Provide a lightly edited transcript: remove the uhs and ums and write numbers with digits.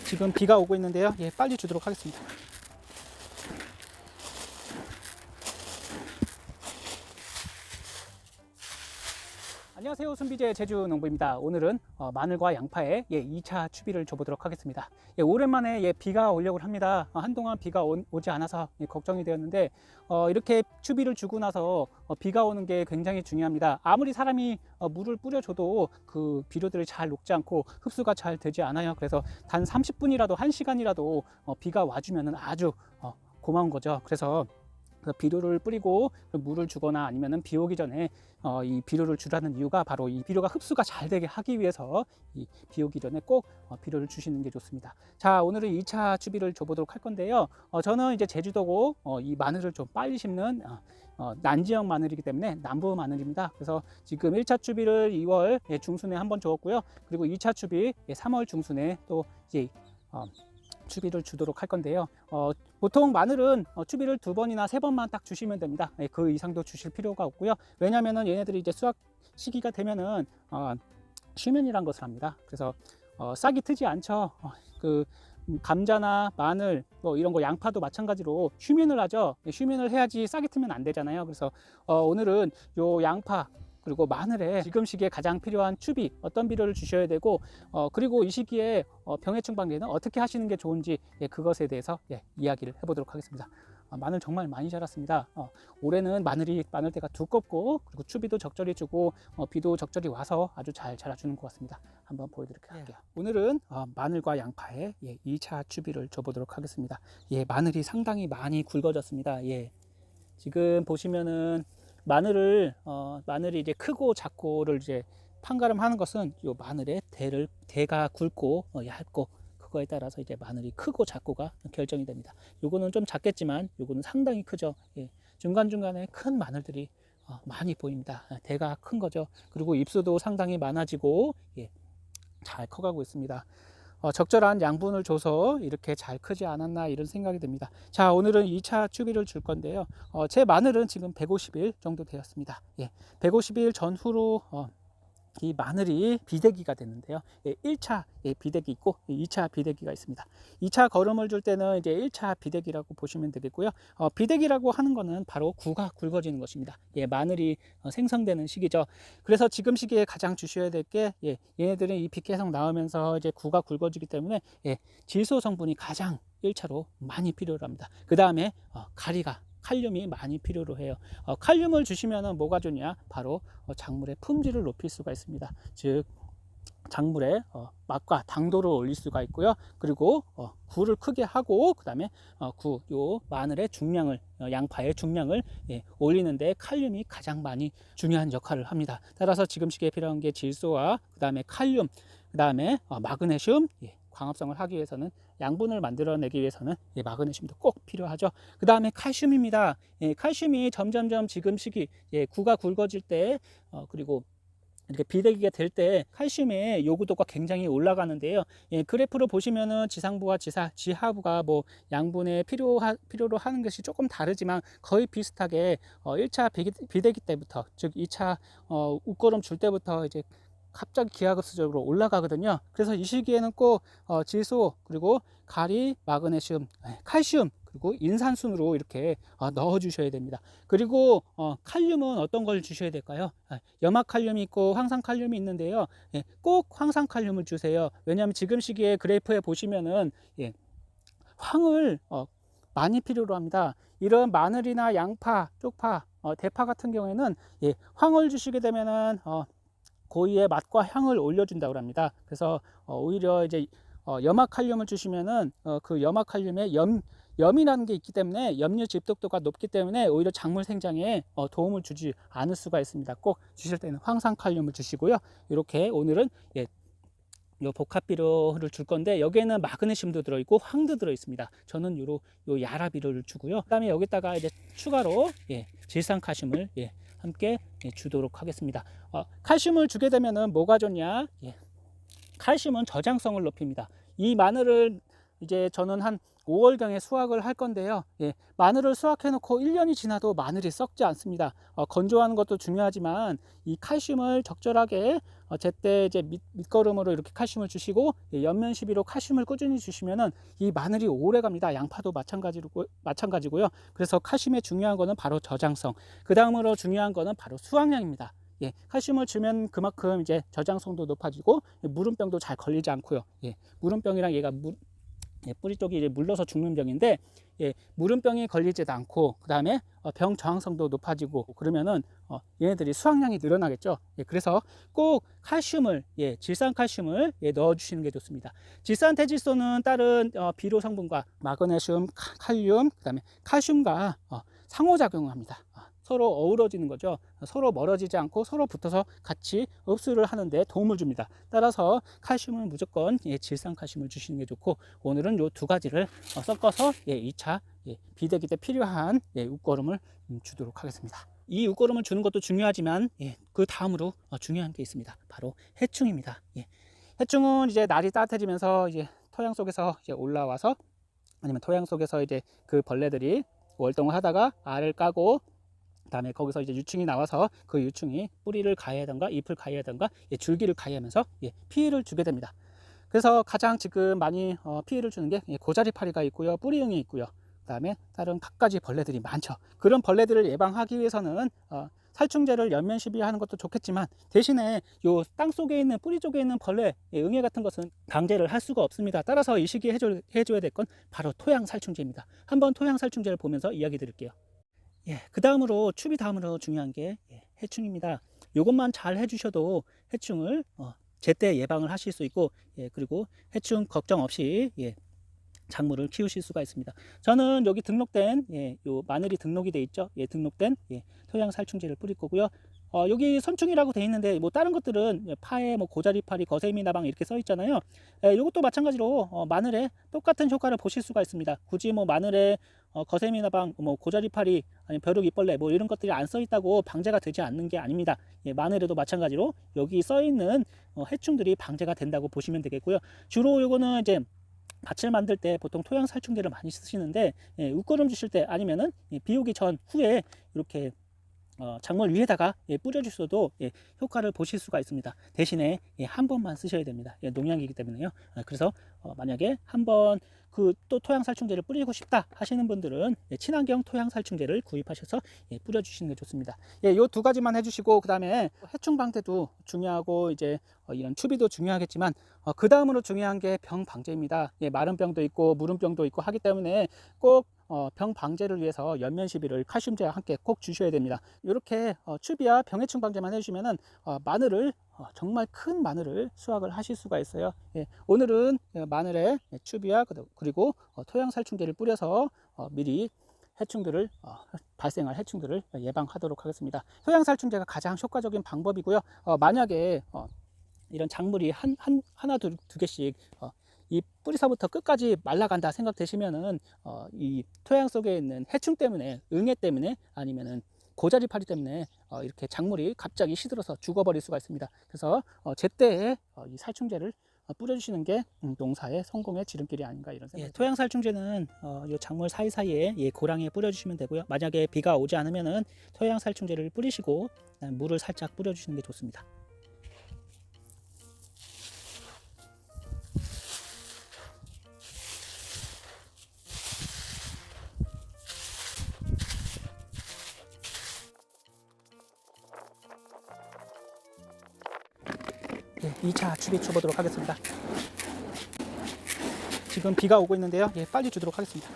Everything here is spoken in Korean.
지금 비가 오고 있는데요. 예, 빨리 주도록 하겠습니다. 안녕하세요. 순비제 제주농부입니다. 오늘은 마늘과 양파에 2차 추비를 줘보도록 하겠습니다. 오랜만에 비가 오려고 합니다. 한동안 비가 오지 않아서 걱정이 되었는데 이렇게 추비를 주고 나서 비가 오는 게 굉장히 중요합니다. 아무리 사람이 물을 뿌려줘도 그 비료들이 잘 녹지 않고 흡수가 잘 되지 않아요. 그래서 단 30분이라도 1시간이라도 비가 와주면 아주 고마운 거죠. 그래서 비료를 뿌리고 물을 주거나 아니면은 비 오기 전에 이 비료를 주라는 이유가 바로 이 비료가 흡수가 잘 되게 하기 위해서 이 비 오기 전에 꼭 비료를 주시는 게 좋습니다. 자, 오늘은 2차 추비를 줘보도록 할 건데요. 저는 이제 제주도고 이 마늘을 좀 빨리 심는 난지역 마늘이기 때문에 남부 마늘입니다. 그래서 지금 1차 추비를 2월 중순에 한번 주었고요. 그리고 2차 추비 3월 중순에 또 이제 추비를 주도록 할 건데요. 보통 마늘은 추비를 2번이나 3번만 딱 주시면 됩니다. 그 이상도 주실 필요가 없고요. 왜냐하면 얘네들이 이제 수확 시기가 되면은 휴면이란 것을 합니다. 그래서 싹이 트지 않죠. 감자나 마늘 뭐 이런 거, 양파도 마찬가지로 휴면을 하죠. 휴면을 해야지 싹이 트면 안 되잖아요. 그래서 오늘은 요 양파 그리고 마늘에 지금 시기에 가장 필요한 추비, 어떤 비료를 주셔야 되고 그리고 이 시기에 병해충 방제는 어떻게 하시는 게 좋은지 그것에 대해서 이야기를 해보도록 하겠습니다. 마늘 정말 많이 자랐습니다. 올해는 마늘이 마늘대가 두껍고 그리고 추비도 적절히 주고 비도 적절히 와서 아주 잘 자라주는 것 같습니다. 한번 보여드릴게요. 할게요. 오늘은 마늘과 양파에 2차 추비를 줘보도록 하겠습니다. 마늘이 상당히 많이 굵어졌습니다. 지금 보시면은 마늘이 이제 크고 작고를 이제 판가름하는 것은 이 마늘의 대가 굵고 얇고 그거에 따라서 이제 마늘이 크고 작고가 결정이 됩니다. 요거는 좀 작겠지만 요거는 상당히 크죠. 중간중간에 큰 마늘들이 많이 보입니다. 대가 큰 거죠. 그리고 잎수도 상당히 많아지고 잘 커가고 있습니다. 적절한 양분을 줘서 이렇게 잘 크지 않았나 이런 생각이 듭니다. 자, 오늘은 2차 추비를 줄 건데요. 제 마늘은 지금 150일 정도 되었습니다. 150일 전후로 이 마늘이 비대기가 됐는데요. 1차 비대기 있고 2차 비대기가 있습니다. 2차 거름을 줄 때는 이제 1차 비대기라고 보시면 되겠고요. 비대기라고 하는 거는 바로 구가 굵어지는 것입니다. 마늘이 생성되는 시기죠. 그래서 지금 시기에 가장 주셔야 될 게 얘네들은 잎이 계속 나오면서 이제 구가 굵어지기 때문에 질소 성분이 가장 1차로 많이 필요로 합니다. 그 다음에 칼륨이 많이 필요로 해요. 칼륨을 주시면 뭐가 좋냐? 바로 작물의 품질을 높일 수가 있습니다. 즉 작물의 맛과 당도를 올릴 수가 있고요. 그리고 구를 크게 하고 그 다음에 요 마늘의 중량을, 양파의 중량을 올리는데 칼륨이 가장 많이 중요한 역할을 합니다. 따라서 지금 시기에 필요한 게 질소와 그 다음에 칼륨, 그 다음에 마그네슘, 광합성을 하기 위해서는, 양분을 만들어내기 위해서는 마그네슘도 꼭 필요하죠. 그 다음에 칼슘입니다. 칼슘이 점점점 지금 시기 구가 굵어질 때 그리고 이렇게 비대기가 될 때 칼슘의 요구도가 굉장히 올라가는데요. 그래프로 보시면은 지상부와 지하부가 뭐 양분의 필요로 하는 것이 조금 다르지만 거의 비슷하게 1차 비대기 때부터, 즉 2차 웃거름 줄 때부터 이제 갑자기 기하급수적으로 올라가거든요. 그래서 이 시기에는 꼭 질소, 그리고 가리, 마그네슘, 칼슘, 그리고 인산순으로 이렇게 넣어 주셔야 됩니다. 그리고 칼륨은 어떤 걸 주셔야 될까요? 염화칼륨이 있고 황산칼륨이 있는데요. 꼭 황산칼륨을 주세요. 왜냐하면 지금 시기에 그래프에 보시면은 황을 많이 필요로 합니다. 이런 마늘이나 양파, 쪽파, 대파 같은 경우에는 황을 주시게 되면은 고유의 맛과 향을 올려준다고 합니다. 그래서 오히려 이제 염화칼륨을 주시면은 그 염화칼륨에 염이라는 게 있기 때문에 염류 집독도가 높기 때문에 오히려 작물 생장에 도움을 주지 않을 수가 있습니다. 꼭 주실 때는 황산칼륨을 주시고요. 이렇게 오늘은 요 복합 비료를 줄 건데 여기에는 마그네슘도 들어있고 황도 들어있습니다. 저는 요 야라 비료를 주고요. 그 다음에 여기다가 이제 추가로 질산칼슘을 함께 주도록 하겠습니다. 칼슘을 주게 되면은 뭐가 좋냐? 칼슘은 저장성을 높입니다. 이 마늘을 이제 저는 한 5월경에 수확을 할 건데요. 예, 마늘을 수확해 놓고 1년이 지나도 마늘이 썩지 않습니다. 건조하는 것도 중요하지만 이 칼슘을 적절하게 제때 이제 밑거름으로 이렇게 칼슘을 주시고, 예, 연면 시비로 칼슘을 꾸준히 주시면은 이 마늘이 오래 갑니다. 양파도 마찬가지고요. 그래서 칼슘의 중요한 거는 바로 저장성, 그 다음으로 중요한 거는 바로 수확량입니다. 예, 칼슘을 주면 그만큼 이제 저장성도 높아지고, 예, 물음병도 잘 걸리지 않고요. 예, 물음병이랑 얘가 예, 뿌리 쪽이 이제 물러서 죽는 병인데, 예, 물음병이 걸리지도 않고, 그 다음에 병 저항성도 높아지고, 그러면은 얘네들이 수확량이 늘어나겠죠. 예, 그래서 꼭 칼슘을, 예, 질산칼슘을, 예, 넣어주시는 게 좋습니다. 질산태질소는 다른 비료 성분과 마그네슘, 칼륨, 그 다음에 칼슘과 상호작용을 합니다. 서로 어우러지는 거죠. 서로 멀어지지 않고 서로 붙어서 같이 흡수를 하는데 도움을 줍니다. 따라서 칼슘은 무조건, 예, 질산칼슘을 주시는 게 좋고, 오늘은 요 두 가지를 섞어서, 예, 2차 예, 비대기 때 필요한, 예, 웃거름을 주도록 하겠습니다. 이 웃거름을 주는 것도 중요하지만, 예, 그 다음으로 중요한 게 있습니다. 바로 해충입니다. 예, 해충은 이제 날이 따뜻해지면서 이제 토양 속에서 이제 올라와서, 아니면 토양 속에서 이제 그 벌레들이 월동을 하다가 알을 까고, 그다음에 거기서 이제 유충이 나와서 그 유충이 뿌리를 가해하던가 잎을 가해하던가, 예, 줄기를 가해하면서, 예, 피해를 주게 됩니다. 그래서 가장 지금 많이 피해를 주는 게, 예, 고자리파리가 있고요, 뿌리응이 있고요, 그다음에 다른 갖가지 벌레들이 많죠. 그런 벌레들을 예방하기 위해서는 살충제를 연면 시비하는 것도 좋겠지만, 대신에 요 땅 속에 있는 뿌리 쪽에 있는 벌레, 예, 응애 같은 것은 방제를 할 수가 없습니다. 따라서 이 시기에 해줘야 될 건 바로 토양 살충제입니다. 한번 토양 살충제를 보면서 이야기 드릴게요. 예, 그 다음으로 추비 다음으로 중요한 게, 예, 해충입니다. 이것만 잘 해주셔도 해충을 제때 예방을 하실 수 있고, 예, 그리고 해충 걱정 없이, 예, 작물을 키우실 수가 있습니다. 저는 여기 등록된, 예, 요 마늘이 등록이 돼 있죠. 예, 등록된, 예, 토양 살충제를 뿌릴 거고요. 여기 선충이라고 돼 있는데, 뭐 다른 것들은 파에 뭐 고자리파리, 거세미 나방 이렇게 써 있잖아요. 이것도 마찬가지로 마늘에 똑같은 효과를 보실 수가 있습니다. 굳이 뭐 마늘에 거세미 나방, 뭐 고자리파리, 아니면 벼룩이벌레 뭐 이런 것들이 안 써 있다고 방제가 되지 않는 게 아닙니다. 예, 마늘에도 마찬가지로 여기 써 있는 해충들이 방제가 된다고 보시면 되겠고요. 주로 요거는 이제 밭을 만들 때 보통 토양 살충제를 많이 쓰시는데, 예, 웃거름 주실 때 아니면은, 예, 비 오기 전 후에 이렇게 작물 위에다가, 예, 뿌려주셔도, 예, 효과를 보실 수가 있습니다. 대신에, 예, 한 번만 쓰셔야 됩니다. 예, 농약이기 때문에요. 그래서 만약에 한번 또 토양 살충제를 뿌리고 싶다 하시는 분들은, 예, 친환경 토양 살충제를 구입하셔서, 예, 뿌려주시는 게 좋습니다. 예, 요 두 가지만 해주시고, 그 다음에 해충 방제도 중요하고, 이제 이런 추비도 중요하겠지만, 그 다음으로 중요한 게 병 방제입니다. 예, 마른 병도 있고 무름병도 있고 하기 때문에 꼭 병 방제를 위해서 연면 시비를 칼슘제와 함께 꼭 주셔야 됩니다. 이렇게 추비와 병해충 방제만 해주시면은 마늘을, 정말 큰 마늘을 수확을 하실 수가 있어요. 예, 오늘은 마늘에 추비와 그리고 토양 살충제를 뿌려서 미리 해충들을 발생할 해충들을 예방하도록 하겠습니다. 토양 살충제가 가장 효과적인 방법이고요. 만약에 이런 작물이 하나 두 개씩 이 뿌리서부터 끝까지 말라간다 생각되시면은 이 토양 속에 있는 해충 때문에, 응애 때문에, 아니면은 고자리파리 때문에 이렇게 작물이 갑자기 시들어서 죽어버릴 수가 있습니다. 그래서 제때에 이 살충제를 뿌려주시는 게 농사의 성공의 지름길이 아닌가, 이런 생각이 듭니다. 예, 토양 살충제는 이 작물 사이사이에, 예, 고랑에 뿌려주시면 되고요. 만약에 비가 오지 않으면은 토양 살충제를 뿌리시고 물을 살짝 뿌려주시는 게 좋습니다. 예, 2차 추비 쳐보도록 하겠습니다. 지금 비가 오고 있는데요. 예, 빨리 주도록 하겠습니다.